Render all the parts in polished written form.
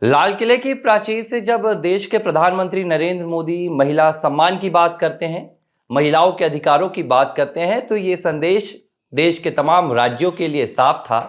लाल किले की प्राचीर से जब देश के प्रधानमंत्री नरेंद्र मोदी महिला सम्मान की बात करते हैं, महिलाओं के अधिकारों की बात करते हैं, तो ये संदेश देश के तमाम राज्यों के लिए साफ था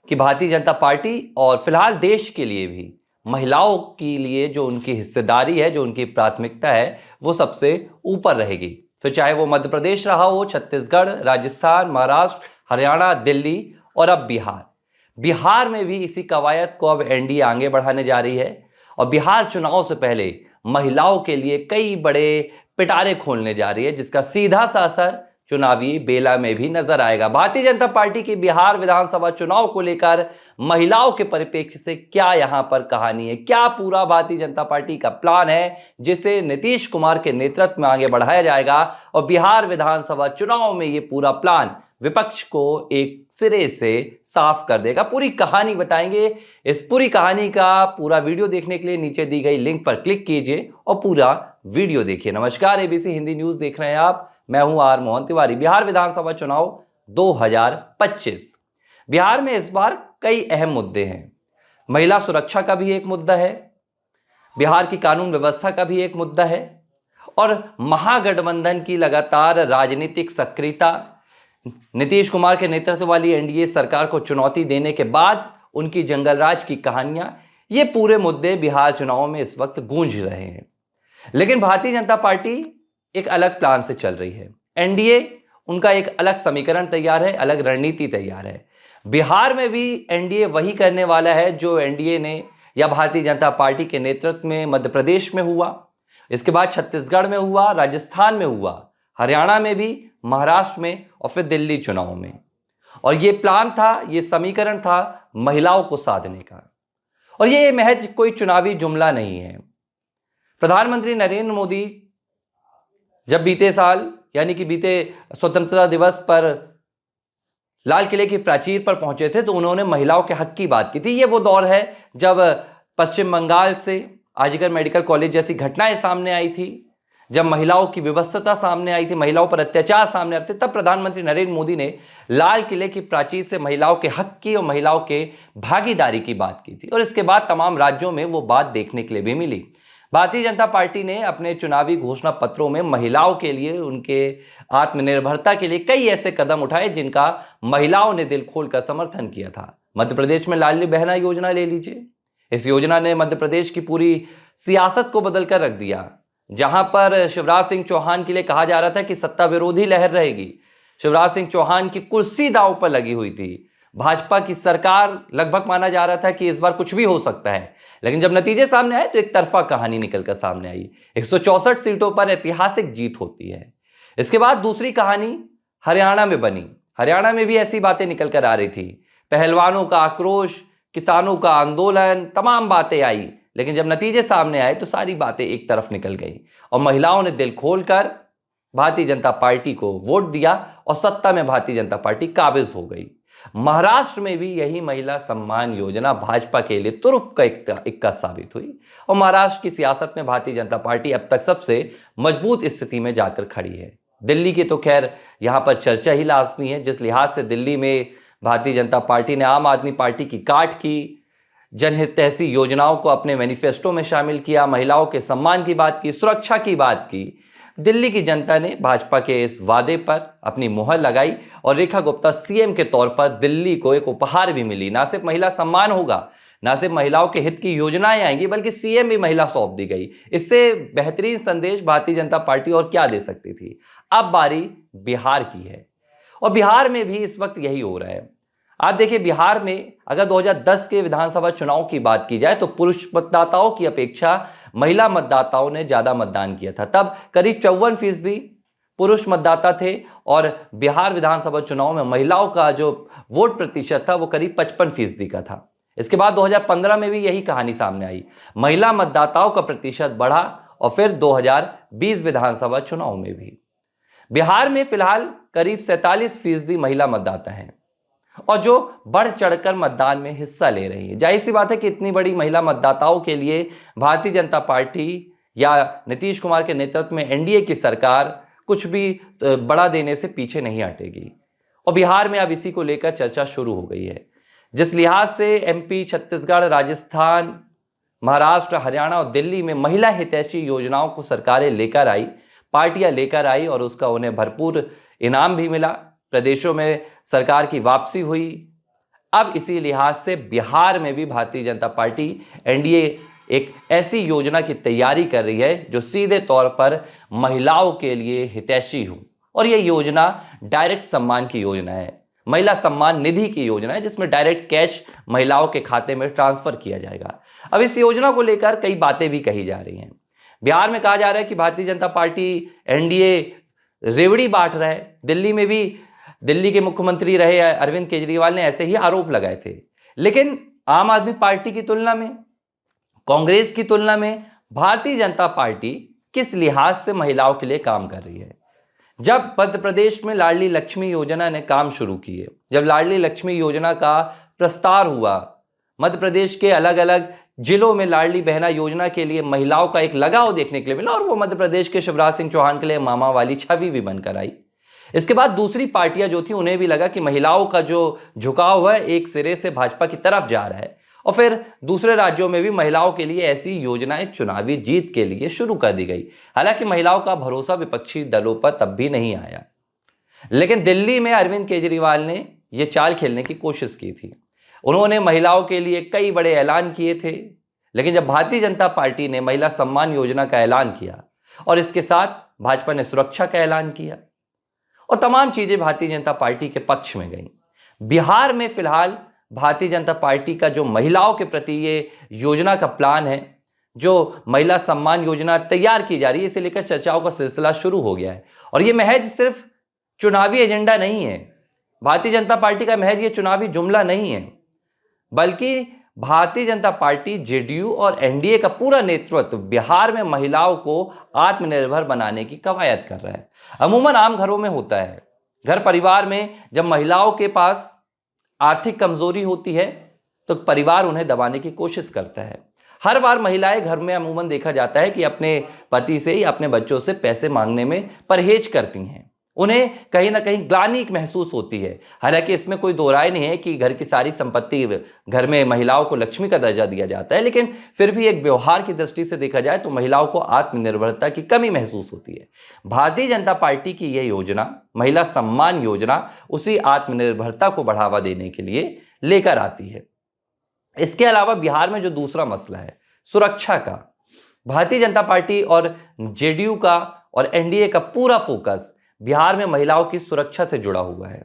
कि भारतीय जनता पार्टी और फिलहाल देश के लिए भी महिलाओं के लिए जो उनकी हिस्सेदारी है, जो उनकी प्राथमिकता है, वो सबसे ऊपर रहेगी। फिर चाहे वो मध्य प्रदेश रहा हो, छत्तीसगढ़, राजस्थान, महाराष्ट्र, हरियाणा, दिल्ली और अब बिहार। बिहार में भी इसी कवायद को अब एनडीए आगे बढ़ाने जा रही है और बिहार चुनाव से पहले महिलाओं के लिए कई बड़े पिटारे खोलने जा रही है, जिसका सीधा सा असर चुनावी बेला में भी नजर आएगा। भारतीय जनता पार्टी की बिहार विधानसभा चुनाव को लेकर महिलाओं के परिप्रेक्ष्य से क्या यहां पर कहानी है, क्या पूरा भारतीय जनता पार्टी का प्लान है जिसे नीतीश कुमार के नेतृत्व में आगे बढ़ाया जाएगा और बिहार विधानसभा चुनाव में यह पूरा प्लान विपक्ष को एक सिरे से साफ कर देगा। पूरी कहानी बताएंगे। इस पूरी कहानी का पूरा वीडियो देखने के लिए नीचे दी गई लिंक पर क्लिक कीजिए और पूरा वीडियो देखिए। नमस्कार, एबीसी हिंदी न्यूज देख रहे हैं आप। मैं हूं आर मोहन तिवारी। बिहार विधानसभा चुनाव 2025। बिहार में इस बार कई अहम मुद्दे हैं। महिला सुरक्षा का भी एक मुद्दा है, बिहार की कानून व्यवस्था का भी एक मुद्दा है और महागठबंधन की लगातार राजनीतिक सक्रियता, नीतीश कुमार के नेतृत्व वाली एनडीए सरकार को चुनौती देने के बाद उनकी जंगलराज की कहानियां, ये पूरे मुद्दे बिहार चुनाव में इस वक्त गूंज रहे हैं। लेकिन भारतीय जनता पार्टी एक अलग प्लान से चल रही है। एनडीए, उनका एक अलग समीकरण तैयार है, अलग रणनीति तैयार है। बिहार में भी एनडीए वही करने वाला है जो एनडीए ने या भारतीय जनता पार्टी के नेतृत्व में मध्य प्रदेश में हुआ, इसके बाद छत्तीसगढ़ में हुआ, राजस्थान में हुआ, हरियाणा में भी, महाराष्ट्र में और फिर दिल्ली चुनाव में। और ये प्लान था, ये समीकरण था महिलाओं को साधने का। और ये महज कोई चुनावी जुमला नहीं है। प्रधानमंत्री नरेंद्र मोदी जब बीते साल यानी कि बीते स्वतंत्रता दिवस पर लाल किले की प्राचीर पर पहुंचे थे तो उन्होंने महिलाओं के हक की बात की थी। ये वो दौर है जब पश्चिम बंगाल से आजकर मेडिकल कॉलेज जैसी घटनाएं सामने आई थी, जब महिलाओं की विवस्त्रता सामने आई थी, महिलाओं पर अत्याचार सामने आते, तब प्रधानमंत्री नरेंद्र मोदी ने लाल किले की प्राचीर से महिलाओं के हक की और महिलाओं के भागीदारी की बात की थी। और इसके बाद तमाम राज्यों में वो बात देखने के लिए भी मिली। भारतीय जनता पार्टी ने अपने चुनावी घोषणा पत्रों में महिलाओं के लिए, उनके आत्मनिर्भरता के लिए कई ऐसे कदम उठाए जिनका महिलाओं ने दिल खोलकर समर्थन किया था। मध्य प्रदेश में लाडली बहना योजना ले लीजिए। इस योजना ने मध्य प्रदेश की पूरी सियासत को बदलकर रख दिया। जहां पर शिवराज सिंह चौहान के लिए कहा जा रहा था कि सत्ता विरोधी लहर रहेगी, शिवराज सिंह चौहान की कुर्सी दांव पर लगी हुई थी, भाजपा की सरकार लगभग माना जा रहा था कि इस बार कुछ भी हो सकता है। लेकिन जब नतीजे सामने आए तो एक तरफा कहानी निकलकर सामने आई। 164 सीटों पर ऐतिहासिक जीत होती है। इसके बाद दूसरी कहानी हरियाणा में बनी। हरियाणा में भी ऐसी बातें निकलकर आ रही थी। पहलवानों का आक्रोश, किसानों का आंदोलन, तमाम बातें आई। लेकिन जब नतीजे सामने आए तो सारी बातें एक तरफ निकल गई और महिलाओं ने दिल खोलकर भारतीय जनता पार्टी को वोट दिया और सत्ता में भारतीय जनता पार्टी काबिज हो गई। महाराष्ट्र में भी यही महिला सम्मान योजना भाजपा के लिए तुरुप का इक्का साबित हुई और महाराष्ट्र की सियासत में भारतीय जनता पार्टी अब तक सबसे मजबूत स्थिति में जाकर खड़ी है। दिल्ली की तो खैर यहां पर चर्चा ही लाजमी है। जिस लिहाज से दिल्ली में भारतीय जनता पार्टी ने आम आदमी पार्टी की काट की, जनहितैषी योजनाओं को अपने मैनिफेस्टो में शामिल किया, महिलाओं के सम्मान की बात की, सुरक्षा की बात की, दिल्ली की जनता ने भाजपा के इस वादे पर अपनी मुहर लगाई और रेखा गुप्ता सीएम के तौर पर दिल्ली को एक उपहार भी मिली। ना सिर्फ महिला सम्मान होगा, ना सिर्फ महिलाओं के हित की योजनाएं आएंगी, बल्कि सीएम भी महिला सौंप दी गई। इससे बेहतरीन संदेश भारतीय जनता पार्टी और क्या दे सकती थी। अब बारी बिहार की है और बिहार में भी इस वक्त यही हो रहा है। आप देखिए, बिहार में अगर 2010 के विधानसभा चुनाव की बात की जाए तो पुरुष मतदाताओं की अपेक्षा महिला मतदाताओं ने ज्यादा मतदान किया था। तब करीब 54% पुरुष मतदाता थे और बिहार विधानसभा चुनाव में महिलाओं का जो वोट प्रतिशत था वो करीब 55% का था। इसके बाद 2015 में भी यही कहानी सामने आई, महिला मतदाताओं का प्रतिशत बढ़ा और फिर 2020 विधानसभा चुनाव में भी बिहार में फिलहाल करीब 47% महिला मतदाता हैं और जो बढ़ चढ़कर मतदान में हिस्सा ले रही है। जाहिर सी बात है कि इतनी बड़ी महिला मतदाताओं के लिए भारतीय जनता पार्टी या नीतीश कुमार के नेतृत्व में एनडीए की सरकार कुछ भी बड़ा देने से पीछे नहीं हटेगी। और बिहार में अब इसी को लेकर चर्चा शुरू हो गई है। जिस लिहाज से एमपी, छत्तीसगढ़, राजस्थान, महाराष्ट्र, हरियाणा और दिल्ली में महिला हितैषी योजनाओं को सरकारें लेकर आई, पार्टियां लेकर आई और उसका उन्हें भरपूर इनाम भी मिला। प्रदेशों में सरकार की वापसी हुई। अब इसी लिहाज से बिहार में भी भारतीय जनता पार्टी एनडीए एक ऐसी योजना की तैयारी कर रही है जो सीधे तौर पर महिलाओं के लिए हितैषी हो, और यह योजना डायरेक्ट सम्मान की योजना है, महिला सम्मान निधि की योजना है, जिसमें डायरेक्ट कैश महिलाओं के खाते में ट्रांसफर किया जाएगा। अब इस योजना को लेकर कई बातें भी कही जा रही हैं। बिहार में कहा जा रहा है कि भारतीय जनता पार्टी एनडीए रेवड़ी बांट रहा है। दिल्ली में भी दिल्ली के मुख्यमंत्री रहे अरविंद केजरीवाल ने ऐसे ही आरोप लगाए थे। लेकिन आम आदमी पार्टी की तुलना में, कांग्रेस की तुलना में भारतीय जनता पार्टी किस लिहाज से महिलाओं के लिए काम कर रही है? जब मध्य प्रदेश में लाडली लक्ष्मी योजना ने काम शुरू किए, जब लाडली लक्ष्मी योजना का प्रस्ताव हुआ, मध्य प्रदेश के अलग अलग जिलों में लाडली बहना योजना के लिए महिलाओं का एक लगाव देखने के लिए मिला और वो मध्य प्रदेश के शिवराज सिंह चौहान के लिए मामा वाली छवि भी बनकर आई। इसके बाद दूसरी पार्टियां जो थी उन्हें भी लगा कि महिलाओं का जो झुकाव है एक सिरे से भाजपा की तरफ जा रहा है, और फिर दूसरे राज्यों में भी महिलाओं के लिए ऐसी योजनाएं चुनावी जीत के लिए शुरू कर दी गई। हालांकि महिलाओं का भरोसा विपक्षी दलों पर तब भी नहीं आया, लेकिन दिल्ली में अरविंद केजरीवाल ने यह चाल खेलने की कोशिश की थी। उन्होंने महिलाओं के लिए कई बड़े ऐलान किए थे, लेकिन जब भारतीय जनता पार्टी ने महिला सम्मान योजना का ऐलान किया और इसके साथ भाजपा ने सुरक्षा का ऐलान किया और तमाम चीजें भारतीय जनता पार्टी के पक्ष में गई। बिहार में फिलहाल भारतीय जनता पार्टी का जो महिलाओं के प्रति ये योजना का प्लान है, जो महिला सम्मान योजना तैयार की जा रही है, इसे लेकर चर्चाओं का सिलसिला शुरू हो गया है। और ये महज सिर्फ चुनावी एजेंडा नहीं है, भारतीय जनता पार्टी का महज ये चुनावी जुमला नहीं है, बल्कि भारतीय जनता पार्टी, जेडीयू और एनडीए का पूरा नेतृत्व बिहार में महिलाओं को आत्मनिर्भर बनाने की कवायद कर रहा है। अमूमन आम घरों में होता है, घर परिवार में जब महिलाओं के पास आर्थिक कमजोरी होती है तो परिवार उन्हें दबाने की कोशिश करता है। हर बार महिलाएं घर में अमूमन देखा जाता है कि अपने पति से या अपने बच्चों से पैसे मांगने में परहेज करती हैं, उन्हें कहीं ना कहीं ग्लानि महसूस होती है। हालांकि इसमें कोई दो राय नहीं है कि घर की सारी संपत्ति, घर में महिलाओं को लक्ष्मी का दर्जा दिया जाता है, लेकिन फिर भी एक व्यवहार की दृष्टि से देखा जाए तो महिलाओं को आत्मनिर्भरता की कमी महसूस होती है। भारतीय जनता पार्टी की यह योजना, महिला सम्मान योजना, उसी आत्मनिर्भरता को बढ़ावा देने के लिए लेकर आती है। इसके अलावा बिहार में जो दूसरा मसला है सुरक्षा का, भारतीय जनता पार्टी और जेडीयू का और एनडीए का पूरा फोकस बिहार में महिलाओं की सुरक्षा से जुड़ा हुआ है।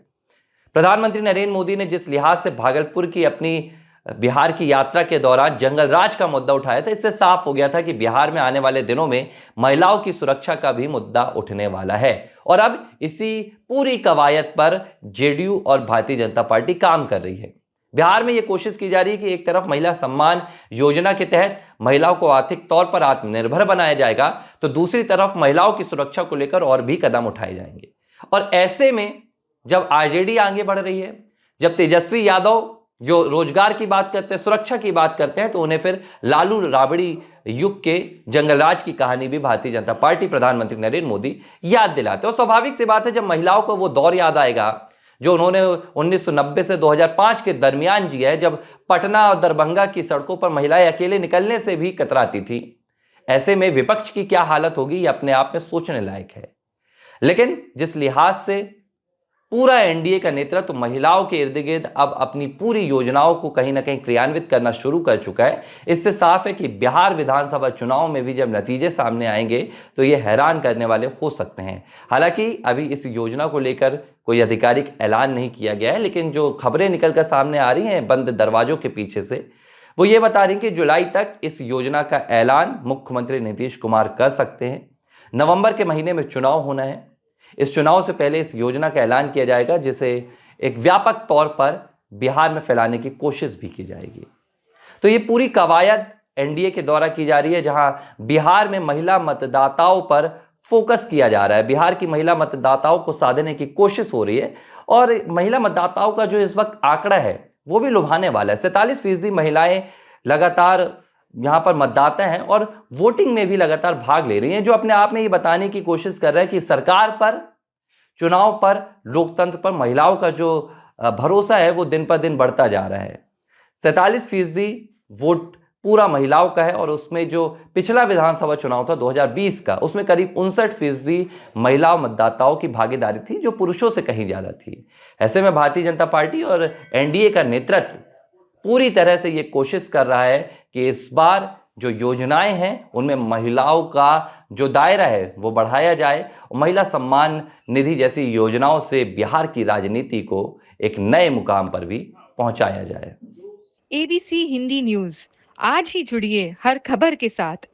प्रधानमंत्री नरेंद्र मोदी ने जिस लिहाज से भागलपुर की अपनी बिहार की यात्रा के दौरान जंगल राज का मुद्दा उठाया था, इससे साफ हो गया था कि बिहार में आने वाले दिनों में महिलाओं की सुरक्षा का भी मुद्दा उठने वाला है। और अब इसी पूरी कवायद पर जेडीयू और भारतीय जनता पार्टी काम कर रही है। बिहार में यह कोशिश की जा रही है कि एक तरफ महिला सम्मान योजना के तहत महिलाओं को आर्थिक तौर पर आत्मनिर्भर बनाया जाएगा, तो दूसरी तरफ महिलाओं की सुरक्षा को लेकर और भी कदम उठाए जाएंगे। और ऐसे में जब आरजेडी आगे बढ़ रही है, जब तेजस्वी यादव जो रोजगार की बात करते हैं, सुरक्षा की बात करते हैं, तो उन्हें फिर लालू राबड़ी युग के जंगलराज की कहानी भी भारतीय जनता पार्टी, प्रधानमंत्री नरेंद्र मोदी याद दिलाते हैं। और स्वाभाविक सी बात है, जब महिलाओं को वो दौर याद आएगा जो उन्होंने 1990 से 2005 के दरमियान जिया है, जब पटना और दरभंगा की सड़कों पर महिलाएं अकेले निकलने से भी कतराती थी। ऐसे में विपक्ष की क्या हालत होगी, ये अपने आप में सोचने लायक है। लेकिन जिस लिहाज से पूरा एनडीए का नेतृत्व महिलाओं के इर्द गिर्द अब अपनी पूरी योजनाओं को कहीं ना कहीं क्रियान्वित करना शुरू कर चुका है, इससे साफ है कि बिहार विधानसभा चुनाव में भी जब नतीजे सामने आएंगे तो ये हैरान करने वाले हो सकते हैं। हालांकि अभी इस योजना को लेकर कोई आधिकारिक ऐलान नहीं किया गया है, लेकिन जो खबरें निकलकर सामने आ रही हैं बंद दरवाजों के पीछे से, वो ये बता रही कि जुलाई तक इस योजना का ऐलान मुख्यमंत्री नीतीश कुमार कर सकते हैं। नवंबर के महीने में चुनाव होना है, इस चुनाव से पहले इस योजना का ऐलान किया जाएगा, जिसे एक व्यापक तौर पर बिहार में फैलाने की कोशिश भी की जाएगी। तो ये पूरी कवायद एनडीए के द्वारा की जा रही है, जहां बिहार में महिला मतदाताओं पर फोकस किया जा रहा है, बिहार की महिला मतदाताओं को साधने की कोशिश हो रही है। और महिला मतदाताओं का जो इस वक्त आंकड़ा है वो भी लुभाने वाला है। 47% महिलाएं लगातार यहाँ पर मतदाता हैं और वोटिंग में भी लगातार भाग ले रही हैं, जो अपने आप में ये बताने की कोशिश कर रहा है कि सरकार पर, चुनाव पर, लोकतंत्र पर महिलाओं का जो भरोसा है वो दिन पर दिन बढ़ता जा रहा है। 47% वोट पूरा महिलाओं का है और उसमें जो पिछला विधानसभा चुनाव था 2020 का, उसमें करीब 59% महिला मतदाताओं की भागीदारी थी, जो पुरुषों से कहीं ज़्यादा थी। ऐसे में भारतीय जनता पार्टी और एनडीए का नेतृत्व पूरी तरह से ये कोशिश कर रहा है कि इस बार जो योजनाएं हैं उनमें महिलाओं का जो दायरा है वो बढ़ाया जाए और महिला सम्मान निधि जैसी योजनाओं से बिहार की राजनीति को एक नए मुकाम पर भी पहुंचाया जाए। एबीसी हिंदी न्यूज, आज ही जुड़िए हर खबर के साथ